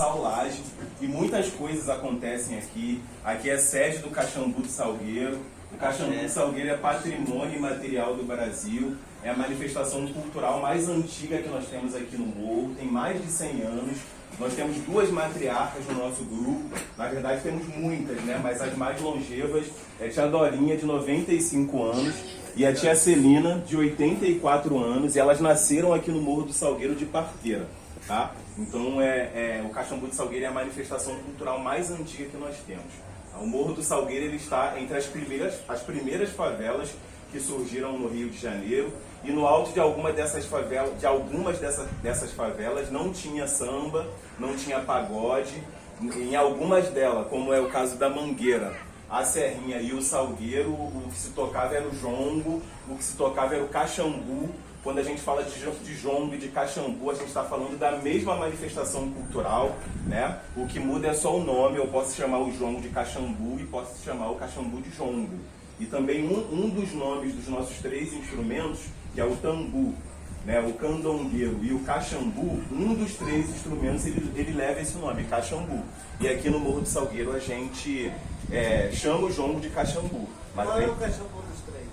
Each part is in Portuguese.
Laje, e muitas coisas acontecem aqui. Aqui é sede do Caxambu do Salgueiro. O Caxambu do Salgueiro é patrimônio imaterial do Brasil. É a manifestação cultural mais antiga que nós temos aqui no Morro. Tem mais de 100 anos. Nós temos duas matriarcas no nosso grupo. Na verdade temos muitas, né? Mas as mais longevas é a tia Dorinha, de 95 anos, e a tia Celina, de 84 anos. E elas nasceram aqui no Morro do Salgueiro de parteira. Tá? Então o Caxambu do Salgueiro é a manifestação cultural mais antiga que nós temos. O Morro do Salgueiro ele está entre as primeiras favelas que surgiram no Rio de Janeiro, e no alto de algumas dessas favelas não tinha samba, não tinha pagode. Em algumas delas, como é o caso da Mangueira, a Serrinha e o Salgueiro, o que se tocava era o jongo, o que se tocava era o caxambu. Quando a gente fala de jongo e de caxambu, a gente está falando da mesma manifestação cultural, né? O que muda é só o nome. Eu posso chamar o jongo de caxambu e posso chamar o caxambu de jongo. E também um dos nomes dos nossos três instrumentos, que é o tambu, né? O candongueiro e o caxambu, um dos três instrumentos ele leva esse nome, caxambu. E aqui no Morro do Salgueiro a gente chama o jongo de caxambu. Qual é o caxambu dos três?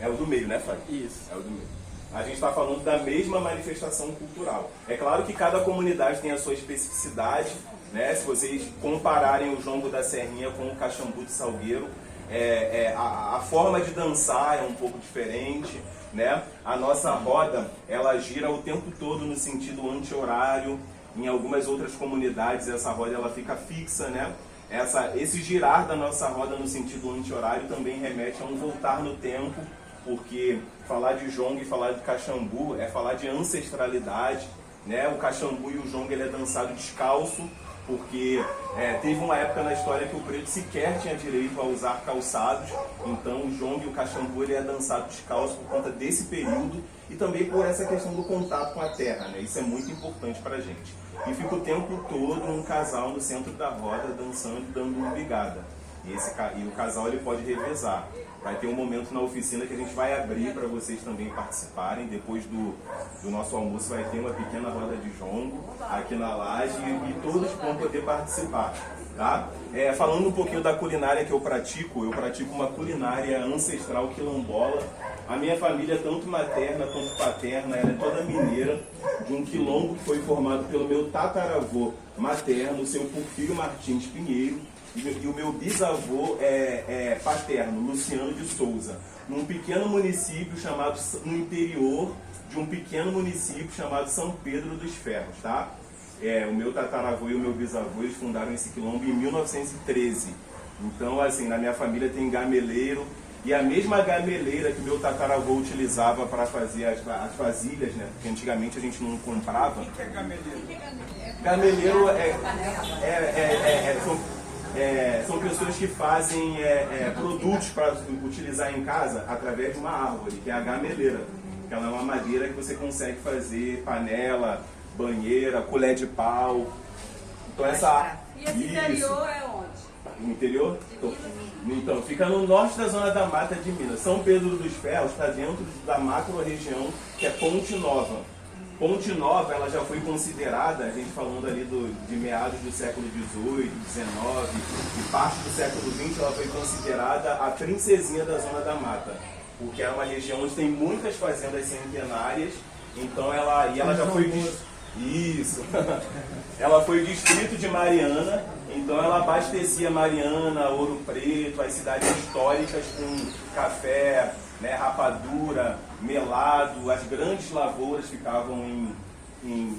É o do meio, né, Fábio? Isso. É o do meio. A gente está falando da mesma manifestação cultural. É claro que cada comunidade tem a sua especificidade, né? Se vocês compararem o jongo da Serrinha com o caxambu de Salgueiro, a forma de dançar é um pouco diferente, né? A nossa roda, ela gira o tempo todo no sentido anti-horário. Em algumas outras comunidades essa roda ela fica fixa, né? Esse girar da nossa roda no sentido anti-horário também remete a um voltar no tempo, porque falar de jongo e falar de caxambu é falar de ancestralidade, né? O caxambu e o jongo ele é dançado descalço, porque teve uma época na história que o preto sequer tinha direito a usar calçados. Então o jongo e o caxambu ele é dançado descalço por conta desse período e também por essa questão do contato com a terra, né? Isso é muito importante pra gente. E fica o tempo todo um casal no centro da roda dançando e dando uma bigada. E o casal ele pode revezar. Vai ter um momento na oficina que a gente vai abrir para vocês também participarem. Depois do nosso almoço vai ter uma pequena roda de jongo aqui na laje e todos vão poder participar. Tá? Falando um pouquinho da culinária que eu pratico uma culinária ancestral quilombola. A minha família, tanto materna quanto paterna, ela é toda mineira, de um quilombo que foi formado pelo meu tataravô materno, o seu Porfírio Martins Pinheiro, e o meu bisavô paterno, Luciano de Souza, num pequeno município chamado, no interior de um pequeno município chamado São Pedro dos Ferros, tá? O meu tataravô e o meu bisavô, eles fundaram esse quilombo em 1913. Então, assim, na minha família tem gameleiro, e a mesma gameleira que meu tataravô utilizava para fazer as vasilhas, né? Porque antigamente a gente não comprava. O que é gameleiro? Gameleiro são pessoas que fazem produtos para utilizar em casa através de uma árvore, que é a gameleira. Ela é uma madeira que você consegue fazer panela, banheira, colher de pau. Então E esse interior é onde? No interior? Então, fica no norte da zona da mata de Minas. São Pedro dos Ferros está dentro da macro-região que é Ponte Nova. Ponte Nova ela já foi considerada, a gente falando ali de meados do século XVIII, XIX e parte do século XX, ela foi considerada a princesinha da zona da mata, porque é uma região onde tem muitas fazendas centenárias. Então ela já foi isso. Ela foi distrito de Mariana, então ela abastecia Mariana, Ouro Preto, as cidades históricas com café, né, rapadura, melado. As grandes lavouras ficavam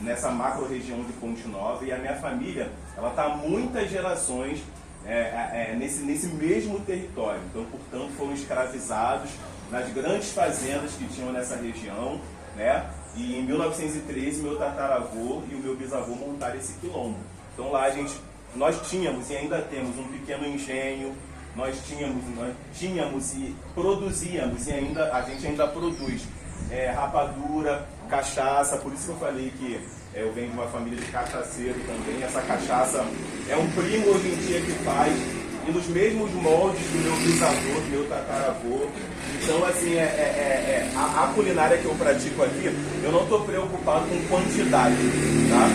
nessa macro região de Ponte Nova, e a minha família ela está há muitas gerações nesse mesmo território. Então, portanto, foram escravizados nas grandes fazendas que tinham nessa região, né? E em 1913 meu tataravô e o meu bisavô montaram esse quilombo. Então lá nós tínhamos e ainda temos um pequeno engenho. Nós tínhamos e produzíamos, e a gente ainda produz rapadura, cachaça. Por isso que eu falei que eu venho de uma família de cachaceiro também. Essa cachaça é um primo hoje em dia que faz, e nos mesmos moldes do meu bisavô, do meu tataravô. Então, assim, a culinária que eu pratico aqui, eu não estou preocupado com quantidade, tá?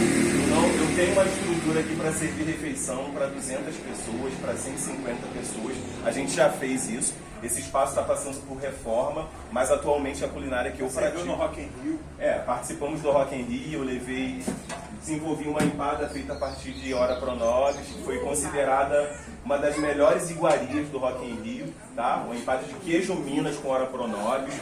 Então, eu tenho uma estrutura aqui para servir refeição para 200 pessoas, para 150 pessoas. A gente já fez isso. Esse espaço está passando por reforma, mas atualmente a culinária que eu pratico... no Rock in Rio? Participamos do Rock in Rio, desenvolvi uma empada feita a partir de Ora Pronobis, que foi considerada uma das melhores iguarias do Rock in Rio, tá? Uma empada de queijo Minas com Ora Pronobis.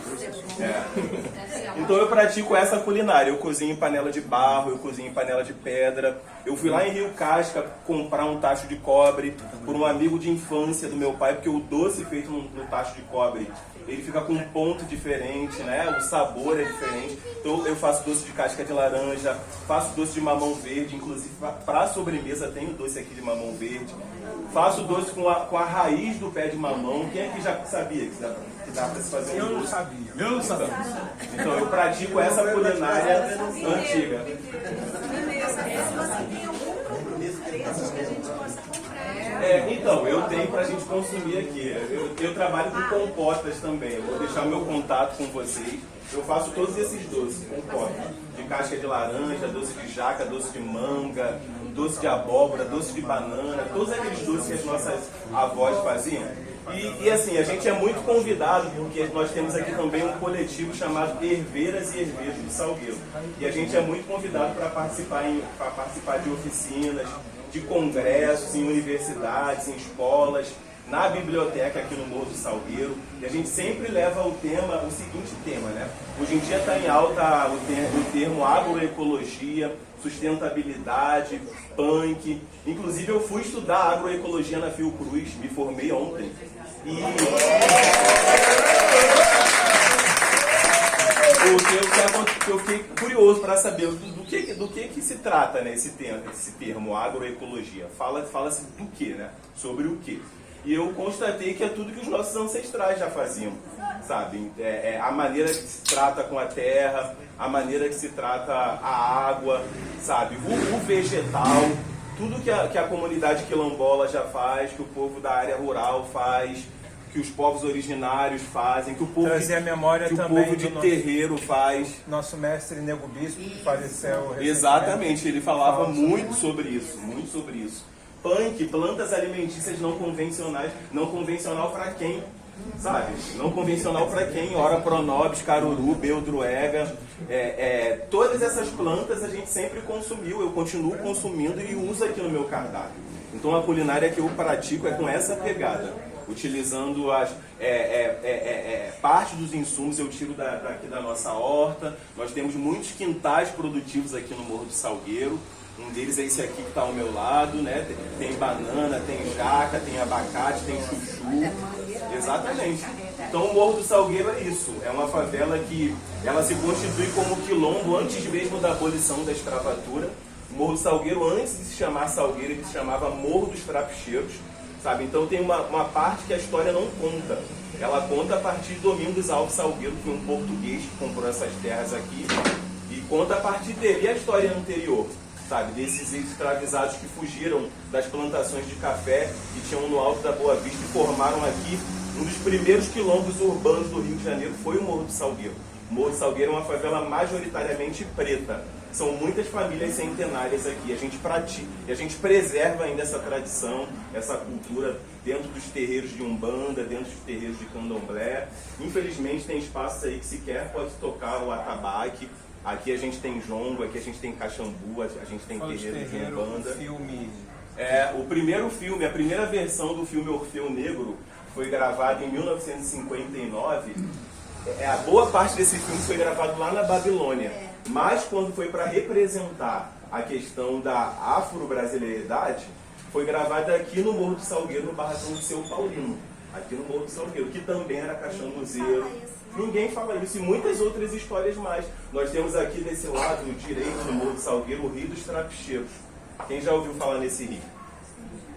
Então eu pratico essa culinária, eu cozinho em panela de barro, eu cozinho em panela de pedra. Eu fui lá em Rio Casca comprar um tacho de cobre por um amigo de infância do meu pai, porque o doce feito no tacho de cobre, ele fica com um ponto diferente, né? O sabor é diferente. Então eu faço doce de casca de laranja, faço doce de mamão verde, inclusive para sobremesa tem o doce aqui de mamão verde. Faço doce com a raiz do pé de mamão. Quem aqui já sabia que dá para se fazer um doce? Eu não sabia. Então eu pratico essa culinária antiga. Então, eu tenho pra gente consumir aqui. Eu trabalho com compotas também. Eu vou deixar meu contato com vocês. Eu faço todos esses doces, compota. De casca de laranja, doce de jaca, doce de manga, doce de abóbora, doce de banana, todos aqueles doces que as nossas avós faziam. E assim, a gente é muito convidado, porque nós temos aqui também um coletivo chamado Herveiras e Herveiros do Salgueiro. E a gente é muito convidado para participar de oficinas, de congressos em universidades, em escolas, na biblioteca aqui no Morro do Salgueiro. E a gente sempre leva o seguinte tema, né? Hoje em dia está em alta o termo agroecologia, sustentabilidade, punk. Inclusive eu fui estudar agroecologia na Fiocruz, me formei ontem. Eu fiquei curioso para saber do que se trata, né, esse termo agroecologia. Fala-se do que, né? Sobre o que. E eu constatei que é tudo que os nossos ancestrais já faziam, sabe? A maneira que se trata com a terra, a maneira que se trata a água, sabe? O vegetal, tudo que a comunidade quilombola já faz, que o povo da área rural faz, que os povos originários fazem, que o povo, trazer a memória que também o povo de terreiro faz. Nosso mestre Nego Bispo, que faleceu recentemente. Exatamente, ele falava muito sobre isso, muito sobre isso. Punk, plantas alimentícias não convencional para quem? Sabe? Não convencional para quem? Ora Pronobis, Caruru, Beldroega. Todas essas plantas a gente sempre consumiu, eu continuo consumindo e uso aqui no meu cardápio. Então a culinária que eu pratico é com essa pegada. Utilizando parte dos insumos eu tiro daqui da nossa horta. Nós temos muitos quintais produtivos aqui no Morro do Salgueiro. Um deles é esse aqui que está ao meu lado, né? Tem banana, tem jaca, tem abacate, tem chuchu. Exatamente. Então o Morro do Salgueiro é isso. É uma favela que ela se constitui como quilombo antes mesmo da abolição da escravatura. O Morro do Salgueiro, antes de se chamar Salgueiro, ele se chamava Morro dos Trapicheiros. Sabe? Então tem uma parte que a história não conta. Ela conta a partir de Domingos Alves Salgueiro, que foi um português que comprou essas terras aqui, e conta a partir dele. E a história anterior, sabe? Desses escravizados que fugiram das plantações de café que tinham no Alto da Boa Vista e formaram aqui um dos primeiros quilombos urbanos do Rio de Janeiro, foi o Morro do Salgueiro. O Morro do Salgueiro é uma favela majoritariamente preta. São muitas famílias centenárias aqui. A gente pratica e a gente preserva ainda essa tradição, essa cultura dentro dos terreiros de Umbanda, dentro dos terreiros de Candomblé. Infelizmente tem espaços aí que sequer pode tocar o atabaque. Aqui a gente tem jongo, aqui a gente tem caxambu, a gente tem terreiro de Umbanda. O primeiro filme, a primeira versão do filme Orfeu Negro foi gravada em 1959. A boa parte desse filme foi gravado lá na Babilônia. Mas quando foi para representar a questão da afro-brasileiridade, foi gravada aqui no Morro do Salgueiro, no Barracão do Seu Paulino. Aqui no Morro do Salgueiro, que também era caxambuzeiro. Ninguém fala isso e muitas outras histórias mais. Nós temos aqui desse lado direito do Morro do Salgueiro o Rio dos Trapicheiros. Quem já ouviu falar nesse rio?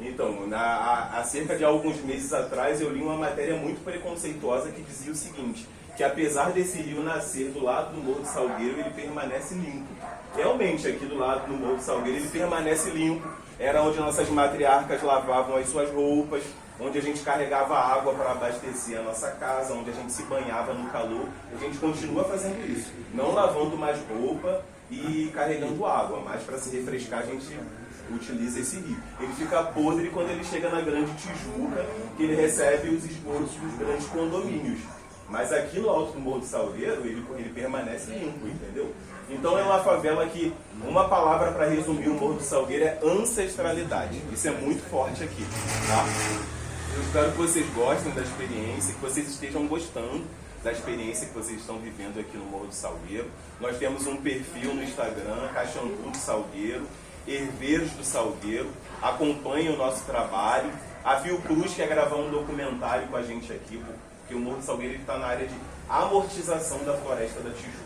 Então, há cerca de alguns meses atrás eu li uma matéria muito preconceituosa que dizia o seguinte, que apesar desse rio nascer do lado do Morro do Salgueiro, ele permanece limpo. Realmente, aqui do lado do Morro do Salgueiro, ele permanece limpo. Era onde nossas matriarcas lavavam as suas roupas, onde a gente carregava água para abastecer a nossa casa, onde a gente se banhava no calor. A gente continua fazendo isso, não lavando mais roupa e carregando água, mas para se refrescar a gente utiliza esse rio. Ele fica podre quando ele chega na Grande Tijuca, que ele recebe os esgotos dos grandes condomínios. Mas aqui no alto do Morro do Salgueiro, ele permanece limpo, entendeu? Então é uma favela que, uma palavra para resumir o Morro do Salgueiro é ancestralidade. Isso é muito forte aqui, tá? Eu espero que vocês gostem da experiência, que vocês estejam gostando da experiência que vocês estão vivendo aqui no Morro do Salgueiro. Nós temos um perfil no Instagram, Caxambu do Salgueiro, Herveiros do Salgueiro. Acompanhem o nosso trabalho. A Fiocruz quer gravar um documentário com a gente aqui, porque o Morro do Salgueiro está na área de amortização da floresta da Tijuca,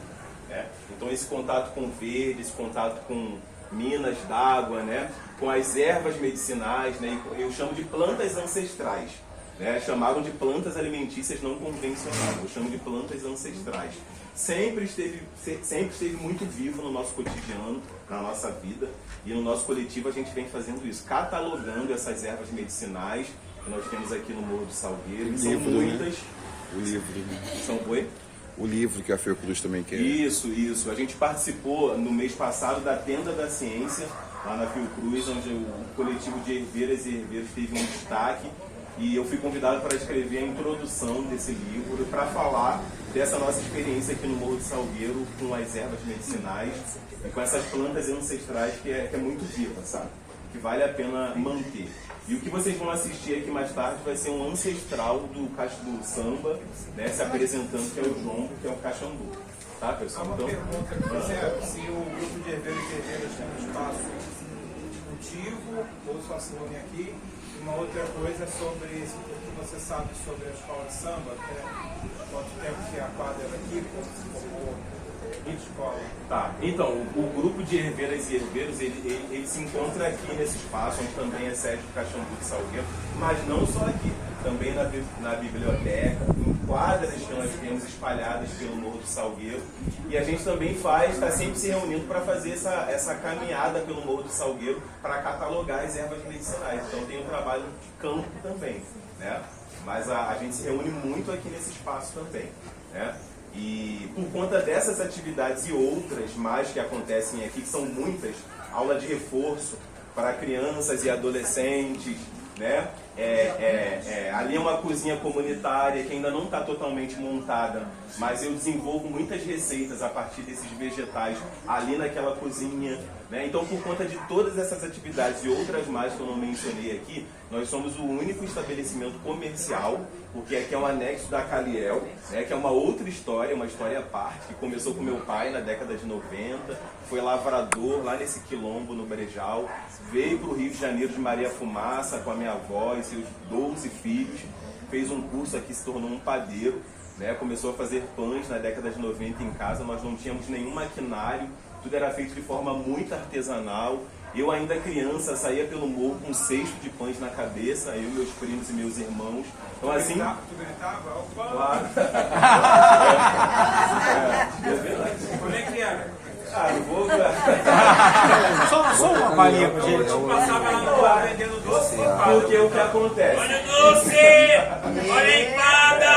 né? Então esse contato com verde, esse contato com minas d'água, né? Com as ervas medicinais, né? Eu chamo de plantas ancestrais, né? Chamaram de plantas alimentícias não convencionais, eu chamo de plantas ancestrais. Sempre esteve muito vivo no nosso cotidiano, na nossa vida, e no nosso coletivo a gente vem fazendo isso, catalogando essas ervas medicinais que nós temos aqui no Morro do Salgueiro, que são muitas. Né? O livro. São oi? O livro que a Fiocruz também quer. Isso. A gente participou no mês passado da Tenda da Ciência, lá na Fiocruz, onde o coletivo de herveiras e herveiros teve um destaque. E eu fui convidado para escrever a introdução desse livro, para falar dessa nossa experiência aqui no Morro do Salgueiro com as ervas medicinais e com essas plantas ancestrais que é muito viva, sabe? Que vale a pena manter. E o que vocês vão assistir aqui mais tarde vai ser um ancestral do samba, né, se apresentando, que é o João, que é o Caxambu. Tá, pessoal? Uma pergunta que fizeram, se o grupo de herveiros e herveiras tem um espaço cultivo, ou só se reúne aqui. Uma outra coisa é sobre o que você sabe sobre a escola de samba, quanto tempo que a quadra era aqui, como se formou a escola. Tá, então, o grupo de herveiras e herveiros, ele se encontra aqui nesse espaço, onde também é sede do Caxambu de Salgueiro, mas não só aqui, também na biblioteca, em quadras que nós temos espalhadas pelo Morro do Salgueiro, e a gente também está sempre se reunindo para fazer essa caminhada pelo Morro do Salgueiro para catalogar as ervas medicinais. Então tem um trabalho de campo também, né? Mas a gente se reúne muito aqui nesse espaço também, né? E por conta dessas atividades e outras mais que acontecem aqui, que são muitas, aula de reforço para crianças e adolescentes, né? Ali é uma cozinha comunitária que ainda não está totalmente montada, mas eu desenvolvo muitas receitas a partir desses vegetais ali naquela cozinha, né? Então, por conta de todas essas atividades e outras mais que eu não mencionei aqui, nós somos o único estabelecimento comercial, porque aqui é um anexo da Caliel, né? Que é uma outra história, uma história à parte, que começou com meu pai na década de 90, foi lavrador lá nesse quilombo no Brejal, veio para o Rio de Janeiro de Maria Fumaça com a minha avó e seus 12 filhos, fez um curso aqui, se tornou um padeiro, né? Começou a fazer pães na década de 90 em casa, nós não tínhamos nenhum maquinário, tudo era feito de forma muito artesanal. Eu ainda criança saía pelo morro com um cesto de pães na cabeça, eu, meus primos e meus irmãos. Então assim... Tu gritava? Claro. É verdade. Como é que era? Eu vou... Só uma palhinha com a gente. Passava lá no bar vendendo doce. Porque o que acontece? Olha o doce! Olha a empada!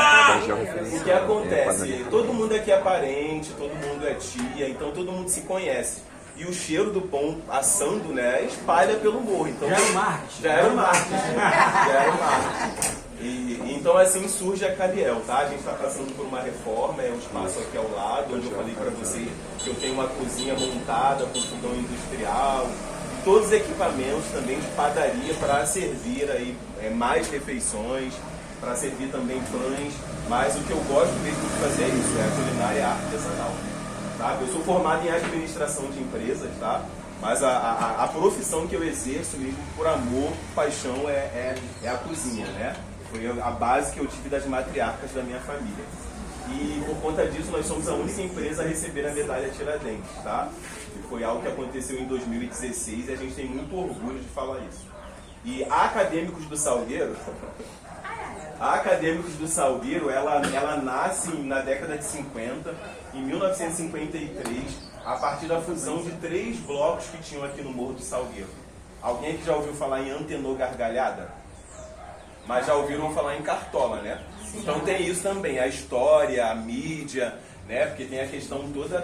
O que acontece? Todo mundo aqui é parente, todo mundo é tia, então todo mundo se conhece. E o cheiro do pão assando, né, espalha pelo morro. Então, Já era o marketing. Já era o marketing. E então assim surge a Caliel, tá? A gente está passando por uma reforma, é um espaço aqui ao lado, onde eu falei para você que eu tenho uma cozinha montada com fogão industrial, todos os equipamentos também de padaria para servir aí mais refeições, para servir também pães, mas o que eu gosto mesmo de fazer é isso, é a culinária artesanal. Tá? Eu sou formado em administração de empresas, tá? Mas a profissão que eu exerço mesmo por amor, paixão, é a cozinha, né? Foi a base que eu tive das matriarcas da minha família. E por conta disso, nós somos a única empresa a receber a medalha Tiradentes, tá? Que foi algo que aconteceu em 2016 e a gente tem muito orgulho de falar isso. E a Acadêmicos do Salgueiro... A Acadêmicos do Salgueiro, ela nasce na década de 50, em 1953, a partir da fusão de 3 blocos que tinham aqui no Morro do Salgueiro. Alguém aqui já ouviu falar em Antenor Gargalhada? Mas já ouviram falar em Cartola, né? Então tem isso também, a história, a mídia, né? Porque tem a questão toda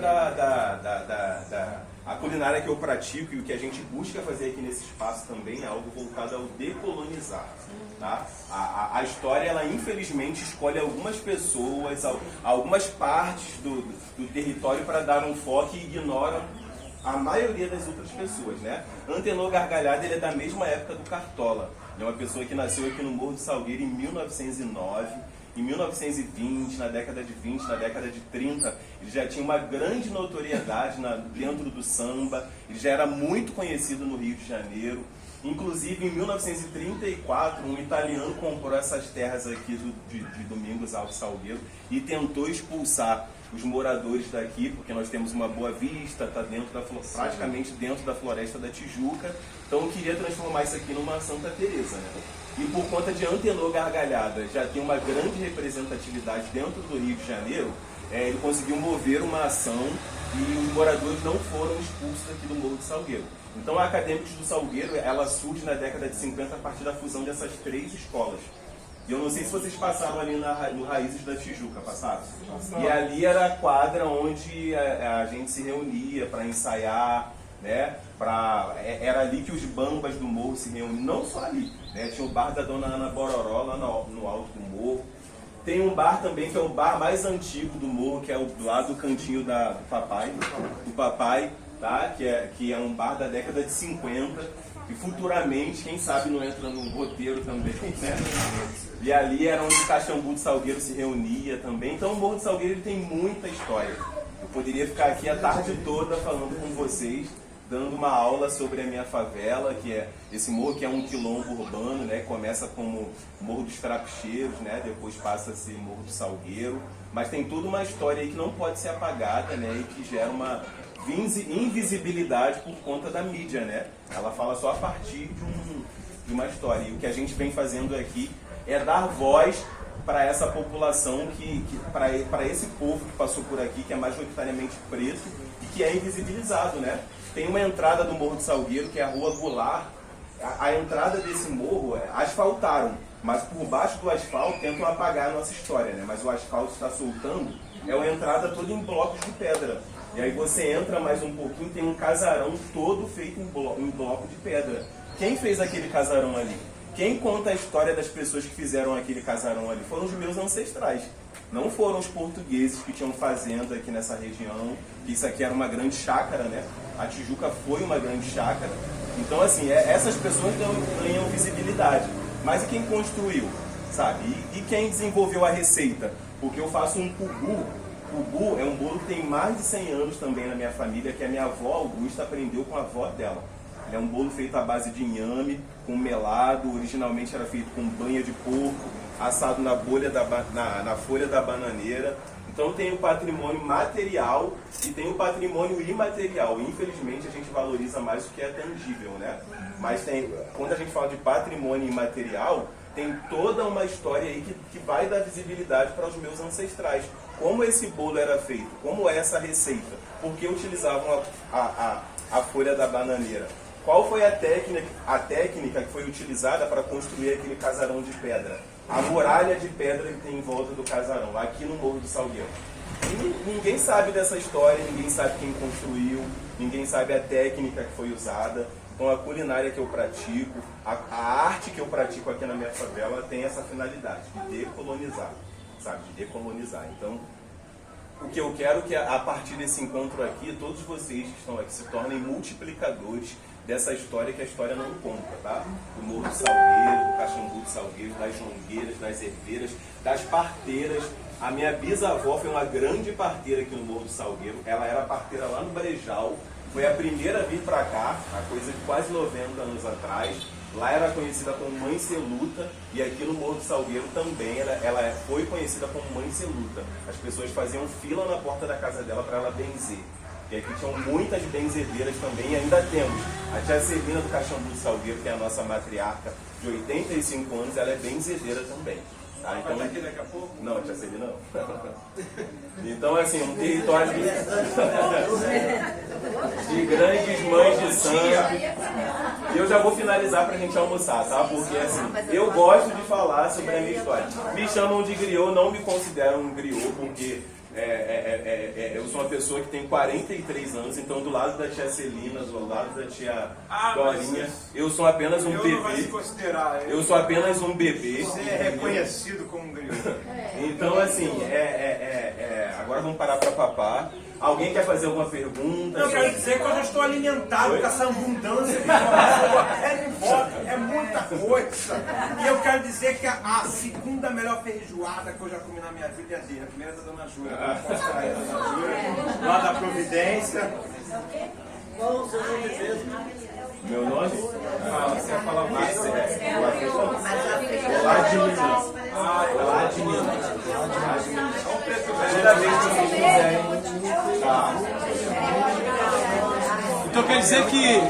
a culinária que eu pratico e o que a gente busca fazer aqui nesse espaço também é algo voltado ao decolonizar, tá? A história, ela infelizmente escolhe algumas pessoas, algumas partes do território para dar um foco e ignora a maioria das outras pessoas, né? Antenor Gargalhada, ele é da mesma época do Cartola. Ele é uma pessoa que nasceu aqui no Morro do Salgueiro em 1909. Em 1920, na década de 20, na década de 30, ele já tinha uma grande notoriedade dentro do samba, ele já era muito conhecido no Rio de Janeiro. Inclusive, em 1934, um italiano comprou essas terras aqui de Domingos Alves Salgueiro e tentou expulsar os moradores daqui, porque nós temos uma boa vista, está praticamente dentro da Floresta da Tijuca. Então, eu queria transformar isso aqui numa Santa Teresa, né? E por conta de Antenor Gargalhada já tem uma grande representatividade dentro do Rio de Janeiro, ele conseguiu mover uma ação e os moradores não foram expulsos aqui do Morro do Salgueiro. Então a Acadêmicos do Salgueiro, ela surge na década de 50 a partir da fusão dessas 3 escolas. E eu não sei se vocês passaram ali no Raízes da Tijuca, passaram? E ali era a quadra onde a gente se reunia para ensaiar, né? Era ali que os bambas do morro se reuniam, não só ali, né? Tinha o bar da Dona Ana Bororó lá no alto do morro. Tem um bar também que é o bar mais antigo do morro, que é lá do cantinho do papai, tá? Que é um bar da década de 50, e futuramente, quem sabe não entra no roteiro também, né? E ali era onde o Caxambu de Salgueiro se reunia também. Então o Morro de Salgueiro, ele tem muita história. Eu poderia ficar aqui a tarde toda falando com vocês, dando uma aula sobre a minha favela, que é esse morro que é um quilombo urbano, né? Começa como Morro dos Trapicheiros, né? Depois passa a ser Morro do Salgueiro, mas tem toda uma história aí que não pode ser apagada, né? E que gera uma invisibilidade por conta da mídia, né? Ela fala só a partir de uma história. E o que a gente vem fazendo aqui é dar voz para essa população, para esse povo que passou por aqui, que é majoritariamente preto e que é invisibilizado, né? Tem uma entrada do Morro do Salgueiro, que é a Rua Goulart. A entrada desse morro, asfaltaram, mas por baixo do asfalto tentam apagar a nossa história, né? Mas o asfalto está soltando, é uma entrada toda em blocos de pedra. E aí você entra mais um pouquinho, tem um casarão todo feito em bloco de pedra. Quem fez aquele casarão ali? Quem conta a história das pessoas que fizeram aquele casarão ali? Foram os meus ancestrais. Não foram os portugueses que tinham fazenda aqui nessa região. Isso aqui era uma grande chácara, né? A Tijuca foi uma grande chácara. Então, assim, essas pessoas ganham visibilidade. Mas e quem construiu, sabe? E quem desenvolveu a receita? Porque eu faço um cubu. Cubu é um bolo que tem mais de 100 anos também na minha família, que a minha avó Augusta aprendeu com a avó dela. Ele é um bolo feito à base de inhame, com melado. Originalmente era feito com banha de porco, assado na folha da bananeira. Então tem o patrimônio material e tem o patrimônio imaterial. Infelizmente a gente valoriza mais o que é tangível, né? Mas quando a gente fala de patrimônio imaterial, tem toda uma história aí que vai dar visibilidade para os meus ancestrais. Como esse bolo era feito, como é essa receita, por que utilizavam a folha da bananeira. Qual foi a técnica que foi utilizada para construir aquele casarão de pedra? A muralha de pedra que tem em volta do casarão, aqui no Morro do Salgueiro. E ninguém sabe dessa história, ninguém sabe quem construiu, ninguém sabe a técnica que foi usada. Então a culinária que eu pratico, a arte que eu pratico aqui na minha favela tem essa finalidade, de decolonizar, sabe? De decolonizar. Então, o que eu quero é que a partir desse encontro aqui, todos vocês que estão aqui se tornem multiplicadores dessa história que a história não conta, tá? Do Morro do Salgueiro, do Caxambu de Salgueiro, das jongueiras, das herveiras, das parteiras. A minha bisavó foi uma grande parteira aqui no Morro do Salgueiro. Ela era parteira lá no Brejal. Foi a primeira a vir para cá, há coisa de quase 90 anos atrás. Lá era conhecida como Mãe Celuta, e aqui no Morro do Salgueiro também ela foi conhecida como Mãe Celuta. As pessoas faziam fila na porta da casa dela para ela benzer. E aqui tinham muitas benzedeiras também, e ainda temos. A tia Celina do Caxambu de Salgueiro, que é a nossa matriarca de 85 anos, ela é benzedeira também. Tá? Então, vai aqui daqui a pouco? Não, a tia Celina não. Então, assim, um território de grandes mães de sangue. E eu já vou finalizar pra gente almoçar, tá? Porque, assim, eu gosto de falar sobre a minha história. Me chamam de griot, não me consideram um griot, porque eu sou uma pessoa que tem 43 anos, então do lado da tia Celina, do lado da tia Dorinha, eu sou apenas um Eu não vai se bebê. considerar. Eu sou apenas um bebê. Você é reconhecido como um griot. Então, assim, agora vamos parar para papar. Alguém quer fazer alguma pergunta? Eu quero dizer que eu já estou alimentado Oi? com essa abundância de informação. É muita coisa. E eu quero dizer que a segunda melhor feijoada que eu já comi na minha vida é a dele. A primeira é da Dona Júlia. Dona Júlia, lá da Providência. Meu nome? Você ia falar mais? Lá de Minas. Lá de Minas. Primeira vez que vocês quiserem. Então quer dizer que